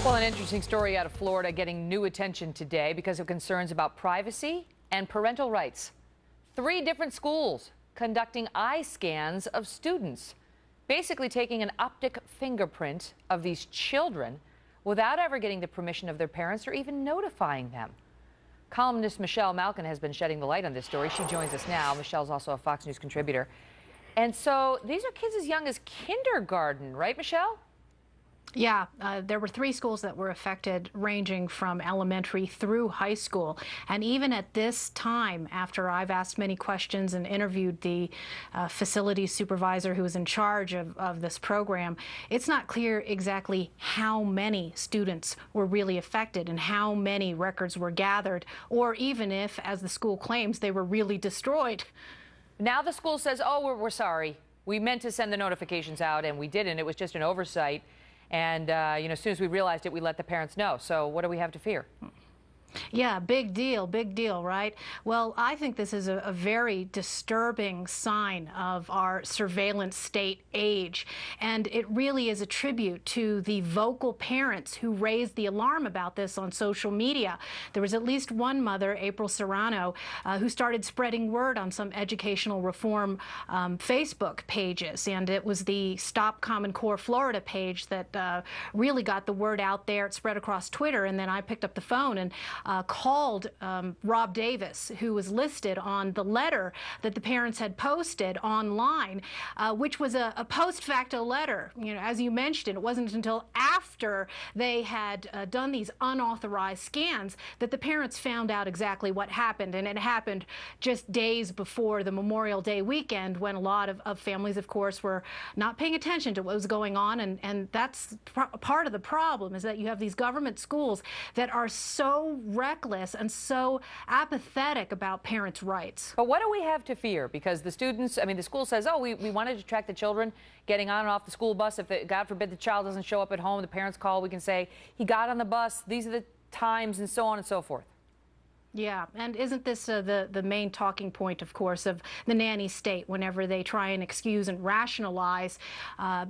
Well, an interesting story out of Florida getting new attention today because of concerns about privacy and parental rights. 3 different schools conducting eye scans of students, basically taking an optic fingerprint of these children without ever getting the permission of their parents or even notifying them. Columnist Malkin has been shedding the light on this story. She joins us now. Michelle's also a Fox News contributor. And so these are kids as young as kindergarten, right, Michelle? Yeah, there were 3 schools that were affected, ranging from elementary through high school. And even at this time, after I've asked many questions and interviewed the facilities supervisor who was in charge of this program, it's not clear exactly how many students were really affected and how many records were gathered, or even if, as the school claims, they were really destroyed. Now the school says, oh, we're sorry. We meant to send the notifications out and we didn't. It was just an oversight. And, as soon as we realized it, we let the parents know. So what do we have to fear? Yeah, big deal, right? Well, I think this is a very disturbing sign of our surveillance state age. And it really is a tribute to the vocal parents who raised the alarm about this on social media. There was at least one mother, April Serrano, who started spreading word on some educational reform Facebook pages. And it was the Stop Common Core Florida page that really got the word out there. It spread across Twitter. And then I picked up the phone and called Rob Davis, who was listed on the letter that the parents had posted online, which was a post facto letter. As you mentioned, it wasn't until after they had done these unauthorized scans that the parents found out exactly what happened. And it happened just days before the Memorial Day weekend, when a lot of families, of course, were not paying attention to what was going on. And that's part of the problem, is that you have these government schools that are so reckless and so apathetic about parents' rights. But what do we have to fear? Because the students, the school says, oh, we wanted to track the children getting on and off the school bus. If, God forbid, the child doesn't show up at home, the parents call, we can say, he got on the bus, these are the times, and so on and so forth. Yeah, and isn't this the main talking point, of course, of the nanny state whenever they try and excuse and rationalize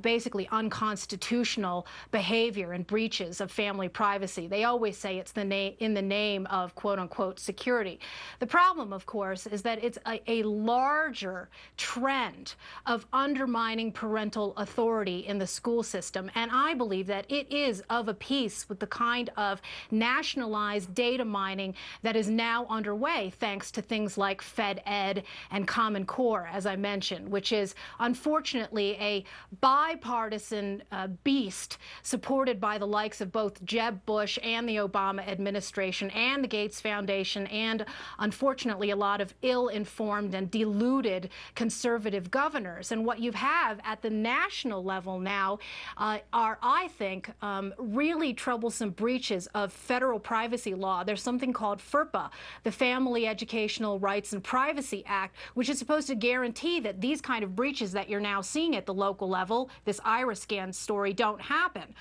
basically unconstitutional behavior and breaches of family privacy? They always say it's in the name of quote-unquote security. The problem, of course, is that it's a larger trend of undermining parental authority in the school system, and I believe that it is of a piece with the kind of nationalized data mining that is now underway, thanks to things like FedEd and Common Core, as I mentioned, which is unfortunately a bipartisan beast supported by the likes of both Jeb Bush and the Obama administration and the Gates Foundation, and unfortunately a lot of ill-informed and deluded conservative governors. And what you have at the national level now are, I think, really troublesome breaches of federal privacy law. There's something called FERPA, the Family Educational Rights and Privacy Act, which is supposed to guarantee that these kind of breaches that you're now seeing at the local level, this iris scan story, don't happen.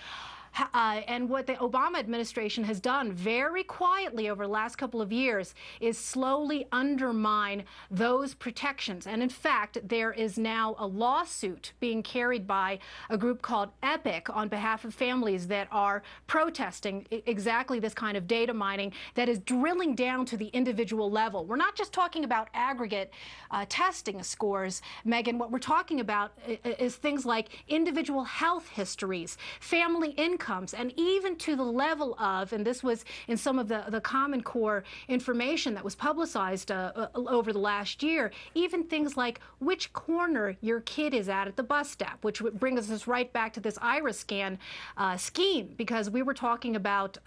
And what the Obama administration has done very quietly over the last couple of years is slowly undermine those protections. And in fact, there is now a lawsuit being carried by a group called EPIC on behalf of families that are protesting exactly this kind of data mining that is drilling down to the individual level. We're not just talking about aggregate testing scores, Megyn. What we're talking about is things like individual health histories, family incomes, and even to the level of, and this was in some of the Common Core information that was publicized over the last year, even things like which corner your kid is at the bus stop, which brings us right back to this iris scan scheme, because we were talking about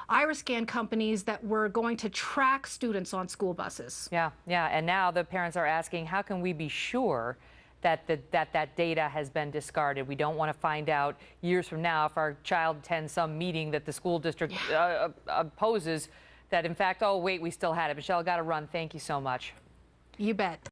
iris scan companies that were going to track students on school buses. Yeah, and now the parents are asking, how can we be sure that that data has been discarded? We don't want to find out years from now, if our child attends some meeting that the school district opposes, that in fact, oh wait, we still had it. Michelle, got to run. Thank you so much. You bet.